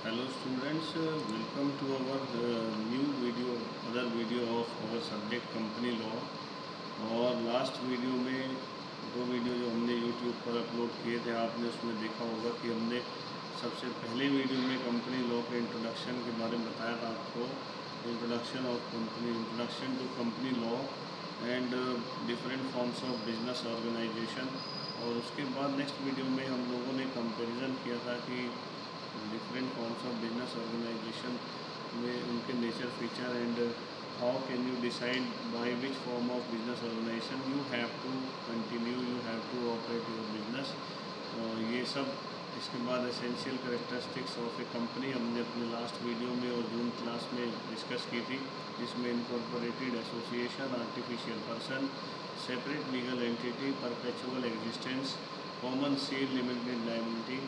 Hello students, welcome to our new video, other video of our subject company law। और last video में दो video जो हमने YouTube पर अपलोड किए थे, आपने उसमें देखा होगा कि हमने सबसे पहले वीडियो में कंपनी लॉ के इंट्रोडक्शन के बारे में बताया था आपको। Introduction to company law and different forms of business organisation. और उसके बाद नेक्स्ट वीडियो में हम लोगों ने कंपैरिजन किया था कि different forms of business organisation में उनके nature, feature and how can you decide by which form of business organisation you have to continue, you have to operate your business. ये सब इसके बाद essential characteristics of a company हमने अपने last video में और जून क्लास में discuss की थी, जिसमें incorporated association, artificial person, separate legal entity, perpetual existence, common seal, limited liability,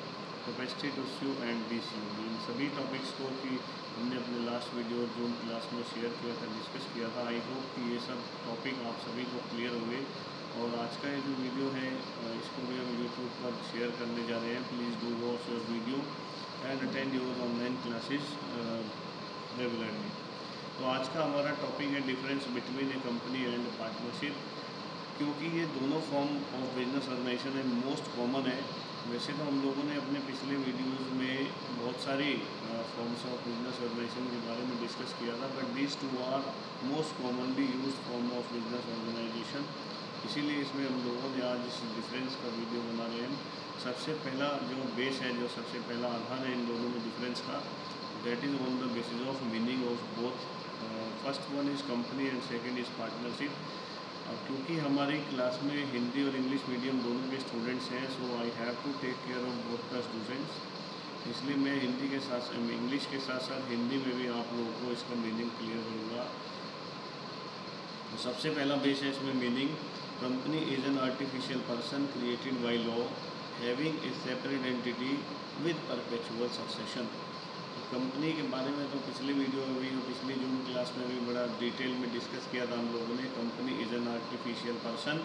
capacity to sue and डीसीयू, इन सभी टॉपिक्स को कि हमने अपने लास्ट वीडियो जून क्लास में शेयर किया था, डिस्कस किया था। आई होप कि ये सब टॉपिक आप सभी को क्लियर हुए। और आज का ये जो वीडियो है इसको भी हम यूट्यूब पर शेयर करने जा रहे हैं। Please do watch your video and attend your online classes regularly. तो आज का हमारा टॉपिक है difference between A company and partnership. क्योंकि ये दोनों फॉर्म ऑफ बिजनेस ऑर्गेनाइजेशन है, मोस्ट कॉमन है। वैसे तो हम लोगों ने अपने पिछले वीडियोस में बहुत सारी फॉर्म्स ऑफ बिजनेस ऑर्गेनाइजेशन के बारे में डिस्कस किया था, but these two are most commonly used form of business organisation. इसीलिए इसमें हम लोगों ने आज इस डिफरेंस का वीडियो बना रहे हैं। सबसे पहला जो बेस है, जो सबसे पहला आधार है इन दोनों में डिफरेंस का, that is on the basis of meaning of both. First one is company and second is partnership. अब क्योंकि हमारी क्लास में हिंदी और इंग्लिश मीडियम दोनों के स्टूडेंट्स हैं, so I have to take care of both the students. इसलिए मैं हिंदी के साथ इंग्लिश के साथ साथ हिंदी में भी आप लोगों को इसका मीनिंग क्लियर करूँगा। तो सबसे पहला बेस है इसमें meaning. Company is an artificial person created by law having a separate entity with perpetual succession. Company के बारे में तो पिछले वीडियो में भी और पिछली जून क्लास में भी बड़ा डिटेल में डिस्कस किया था हम लोगों ने। Company is an artificial person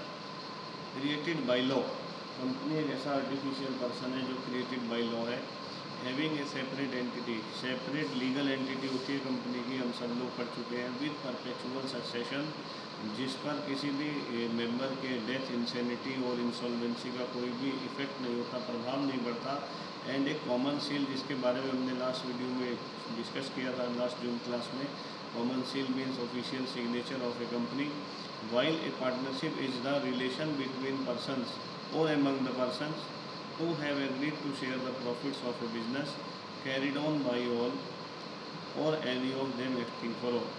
created by law. Company एक ऐसा आर्टिफिशियल पर्सन है जो क्रिएटेड बाय लॉ है। Having a separate entity, separate legal entity होती है कंपनी की, हम सब लोग पढ़ चुके हैं। विद परपेचुअल सक्सेशन, जिस पर किसी भी मेंबर के डेथ, इंसेनिटी और इंसॉल्वेंसी का कोई भी इफेक्ट नहीं होता, प्रभाव नहीं पड़ता। एंड एक कॉमन सील, जिसके बारे में हमने लास्ट वीडियो में डिस्कस किया था, लास्ट जून क्लास में। Common seal means official signature of a company. While a partnership is the relation between persons और among the persons who have agreed to share the profits of a business carried on by all or any of them acting for all।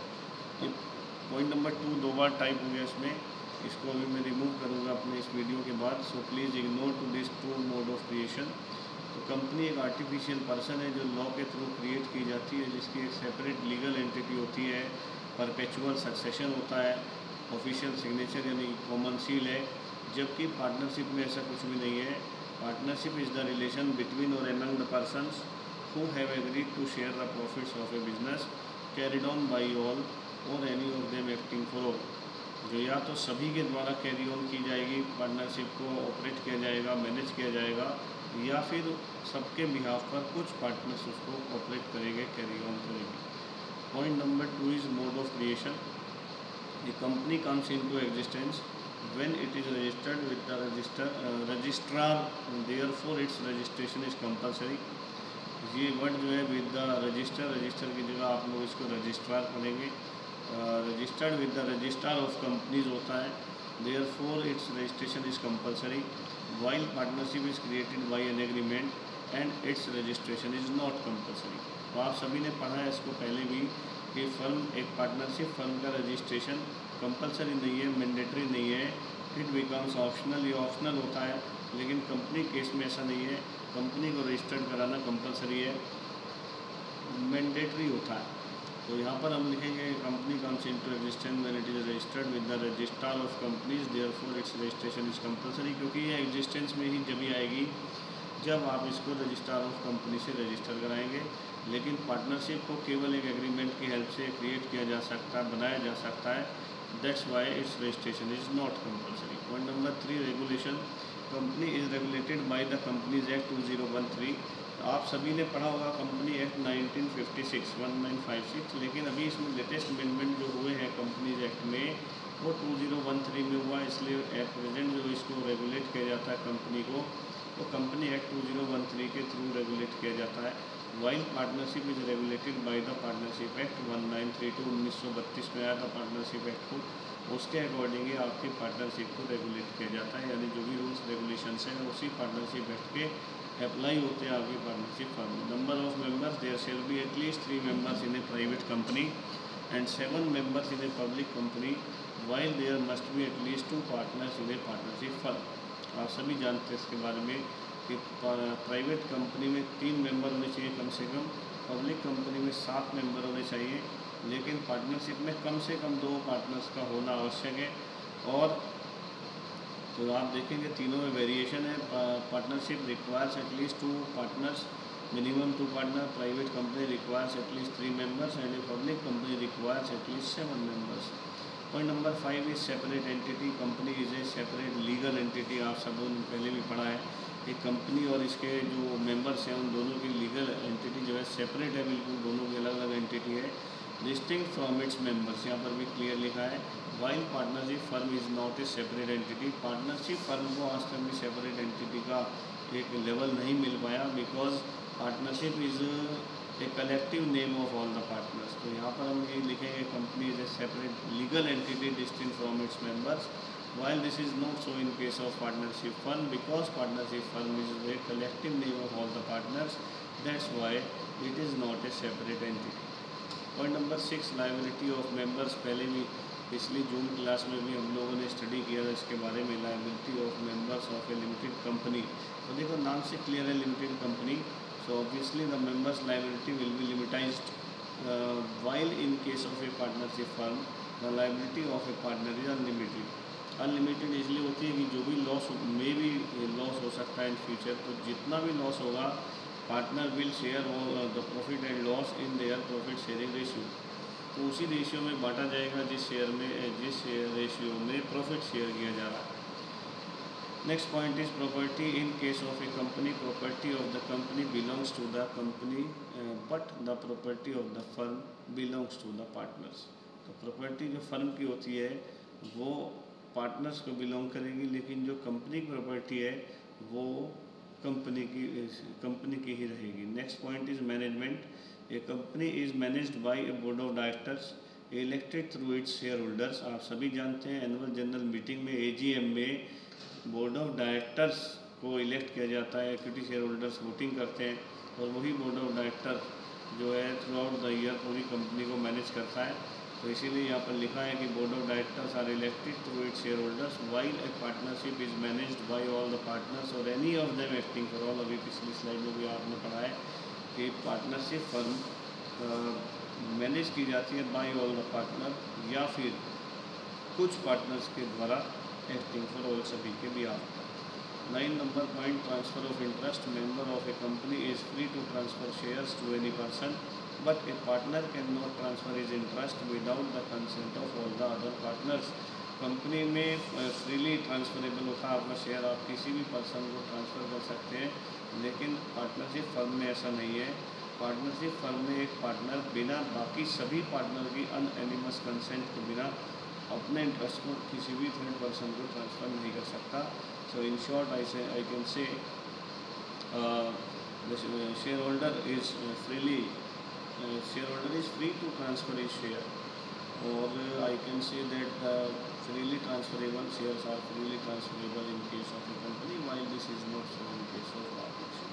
Point number 2 दो बार type हो गया इसमें, इसको अभी मैं remove करूँगा अपने इस वीडियो के बाद। So please ignore to this two mode of creation. तो कंपनी एक आर्टिफिशियल पर्सन है जो लॉ के थ्रू क्रिएट की जाती है, जिसकी एक सेपरेट लीगल एंटिटी होती है, परपेचुअल सक्सेशन होता है, ऑफिशियल सिग्नेचर यानी कॉमन सील है। जबकि पार्टनरशिप में ऐसा कुछ भी नहीं है। Partnership is the relation between और among the persons who have agreed to share the profits of a business carried on by all और any of them acting for all. जो या तो सभी के द्वारा कैरी ऑन की जाएगी, पार्टनरशिप को ऑपरेट किया जाएगा, मैनेज किया जाएगा, या फिर सबके बिहाफ पर कुछ पार्टनर्स उसको ऑपरेट करेंगे, कैरी ऑन करेंगे। Point number 2 is mode of creation. The company comes into existence when it is registered with the registrar, therefore its registration is compulsory। ये वर्ड जो है विद द रजिस्टर की जगह आप लोग इसको रजिस्ट्रार पढ़ेंगे। Registered with the registrar of companies होता है, therefore its registration is compulsory। while partnership is created by an agreement and its registration is not compulsory। तो आप सभी ने पढ़ा है इसको पहले भी कि एक पार्टनरशिप फर्म का रजिस्ट्रेशन कंपलसरी नहीं है, मैंडेटरी नहीं है, इट बिकम्स ऑप्शनल। ये ऑप्शनल होता है, लेकिन कंपनी केस में ऐसा नहीं है। कंपनी को रजिस्टर्ड कराना कंपलसरी है, मैंडेटरी होता है। तो यहाँ पर हम लिखेंगे company comes into existence when it is registered with the registrar of companies, therefore it's registration is compulsory. क्योंकि ये एग्जिस्टेंस में ही जब आएगी जब आप इसको रजिस्ट्रार ऑफ कंपनी से रजिस्टर कराएंगे। लेकिन पार्टनरशिप को केवल एक एग्रीमेंट की हेल्प से क्रिएट किया जा सकता है, बनाया जा सकता है। That's why it's registration is not compulsory. Point number 3 regulation. Company is regulated by the companies act 2013। आप सभी ने पढ़ा होगा कंपनी एक्ट 1956 लेकिन अभी इसमें लेटेस्ट अमेंडमेंट जो हुए हैं कंपनीज एक्ट में वो 2013 में हुआ, इसलिए एट प्रेजेंट जो इसको रेगुलेट किया जाता है कंपनी को, तो कंपनी एक्ट 2013 के थ्रू रेगुलेट किया जाता है। While partnership is regulated by the partnership act 1932 1932 में आया था पार्टनरशिप एक्ट को, उसके अकॉर्डिंग ही आपकी पार्टनरशिप को रेगुलेट किया जाता है, यानी जो भी रूल्स रेगुलेशंस हैं उसी पार्टनरशिप एक्ट के अप्लाई होते हैं आपकी partnership firm. Number of members there shall be at least 3 members in a private company and 7 members in a public company while there must be at least 2 partners in a partnership firm. आप सभी जानते हैं इसके बारे में कि प्राइवेट कंपनी में 3 member होने चाहिए कम से कम, पब्लिक कंपनी में 7 मेंबर होने चाहिए, लेकिन पार्टनरशिप में कम से कम 2 पार्टनर्स का होना आवश्यक है। और तो आप देखेंगे तीनों में वेरिएशन है। Partnership requires at least 2 partners, minimum 2 partner, private company requires at least 3 members and A public company requires at least 7 members। Point number 5 is separate entity. Company is a separate legal entity. आप सब पहले भी पढ़ा है कि कंपनी और इसके जो मेंबर्स हैं उन दोनों की लीगल एंटिटी जो है सेपरेट है, बिल्कुल दोनों की अलग अलग एंटिटी है, डिस्टिंक्ट फ्रॉम इट्स मेंबर्स। यहाँ पर भी क्लियर लिखा है while partnership firm is not a separate entity. Partnership firm को आज तक भी सेपरेट एंटिटी का एक लेवल नहीं मिल पाया, because partnership is a collective name of all the partners. तो यहाँ पर हम ये लिखेंगे company is a separate legal entity distinct from its members, while this is not so in case of partnership firm, because partnership firm is a collective name of all the partners, that's why it is not a separate entity। Point number 6 liability of members। पहले भी पिछली जून class में भी हम लोगों ने study किया था इसके बारे में, liability of members of a limited company. तो देखो नाम से क्लियर है limited company, so obviously the members liability will be limitized, while in case of a partnership firm the liability of a partner is unlimited। Unlimited इसलिए होती है कि जो भी लॉस में भी लॉस हो सकता है इन फ्यूचर, तो जितना भी लॉस होगा partner will share the profit and loss in their profit sharing ratio. तो उसी रेशियो में बांटा जाएगा जिस रेशियो में प्रॉफिट शेयर किया जा रहा है। Next point is property. In case of a company property of the company belongs to the company but the property of the firm belongs to the partners. तो प्रॉपर्टी जो firm की होती है वो पार्टनर्स को बिलोंग करेगी, लेकिन जो कंपनी की प्रॉपर्टी है वो कंपनी की ही रहेगी। Next point is management. A company is managed bye A board of directors elected through its share holders. आप सभी जानते हैं एनुअल जनरल मीटिंग में AGM में बोर्ड ऑफ डायरेक्टर्स को इलेक्ट किया जाता है, इक्विटी शेयर होल्डर्स वोटिंग करते हैं और वही बोर्ड ऑफ डायरेक्टर जो है थ्रू आउट द ईयर पूरी कंपनी को मैनेज करता है। तो इसीलिए यहाँ पर लिखा है कि board of directors are elected through its share holders while a partnership is managed by all the partners और any of them acting for all. अभी पिछली स्लाइड में भी आपने पढ़ा है कि पार्टनरशिप फर्म मैनेज की जाती है बाय ऑल द पार्टनर या फिर कुछ पार्टनर्स के द्वारा एक्टिंग फॉर ऑल, सभी के भी आप। 9 number point transfer of interest. Member of a company is free to transfer shares to any person but a partner cannot transfer his interest without the consent of all the other partners। Company में freely transferable होता है आपका share, आप किसी भी person को transfer कर सकते हैं, लेकिन पार्टनरशिप फर्म में ऐसा नहीं है। पार्टनरशिप फर्म में एक पार्टनर बिना बाकी सभी पार्टनर की अनएनिमस कंसेंट के बिना अपने इंटरेस्ट को किसी भी थर्ड पर्सन को ट्रांसफ़र नहीं कर सकता। So in short I can say share holder is free to transfer his share, or I can say that freely transferable shares are freely transferable in case of a company, while this is not so in case of partnership।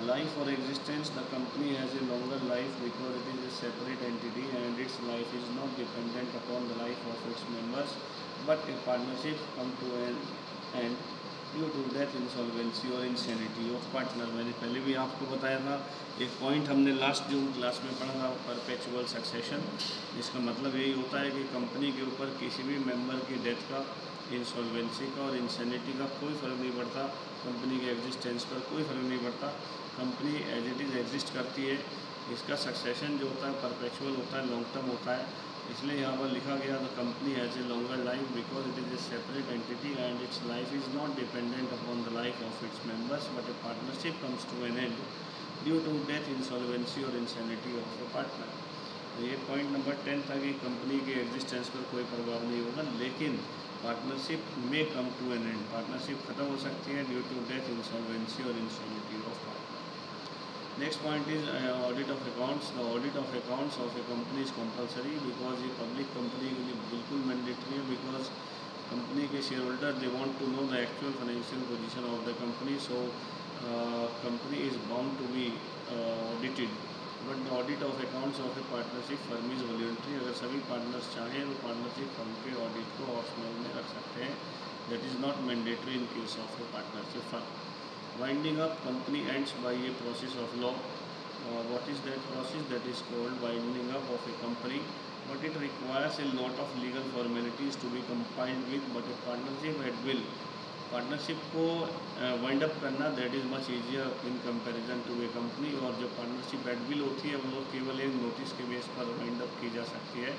Life or existence। The company has a longer life because it is a separate entity and its life is not dependent upon the life of its members, but a partnership come to an end due to death, insolvency और insanity of partner. मैंने पहले भी आपको बताया था, एक point हमने last June class में पढ़ा था, परपेचुअल सक्सेशन। इसका मतलब यही होता है कि कंपनी के ऊपर किसी भी मेंबर की डेथ का, इंसॉल्वेंसी का और इंसेनिटी का कोई फ़र्क नहीं पड़ता, कंपनी के एग्जिस्टेंस पर कोई फ़र्क नहीं पड़ता, company as it is exist करती है। इसका सक्सेशन जो होता है परपेचुअल होता है, लॉन्ग टर्म होता है इसलिए यहाँ पर लिखा गया the company has a longer life because it is a separate entity and its life is not dependent upon the life of its members but a partnership comes to an end due to death, insolvency और insanity of a partner. तो ये point number 10 था कि company के existence पर कोई प्रभाव नहीं होगा, लेकिन पार्टनरशिप में come to an end, partnership खत्म हो सकती है ड्यू टू डेथ, इंसॉल्वेंसी और insanity of partner. Next point is audit of accounts. The audit of accounts of a company is compulsory because ये public company के लिए बिल्कुल mandatory है, because company के shareholder they want to know the actual financial position of the company, so company is bound to be audited. But the audit of accounts of a partnership firm is voluntary. अगर सभी partners चाहें तो partnership firm के audit को optional में रख सकते हैं. That is not mandatory in case of a partnership firm. Winding up, company ends by a process of law. What is that process? That is called winding up of a company, but it requires a lot of legal formalities to be complied with. But a partnership at will, partnership को wind up करना that is much easier in comparison to a company. और जो partnership at will होती है वो केवल एक notice के बेस पर वाइंड अप की जा सकती है,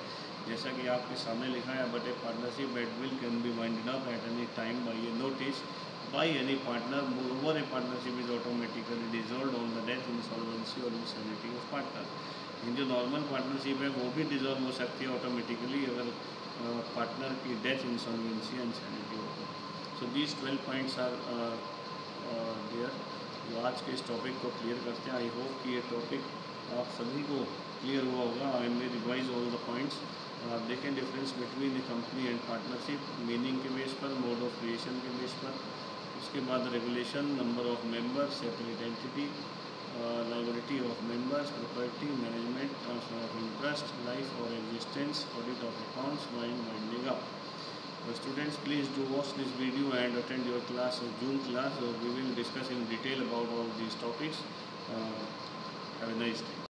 जैसा कि आपके सामने लिखा है, but a partnership at will can be wind up at any time by A notice by any partner. Moreover, a partnership is automatically dissolved on the death, insolvency और insanity of partner. इन जो normal partnership है वो भी dissolve हो सकती है automatically अगर partner की डेथ, इंसॉल्वेंसी, इंसैनिटी हो तो। So these 12 points are there जो आज के इस टॉपिक को क्लियर करते हैं। आई होप कि ये टॉपिक आप सभी को क्लियर हुआ होगा। I may revise all the points. आप देखें difference between the company and partnership, meaning के बेस पर, मोड ऑफ क्रिएशन के बेस पर, उसके बाद regulation, number of members, separate entity, liability of members, property management, transfer of interest, life और existence, audit of accounts, winding up. Students, please do watch this video and attend your class, June class. We will discuss in detail about all these topics. Have a nice day.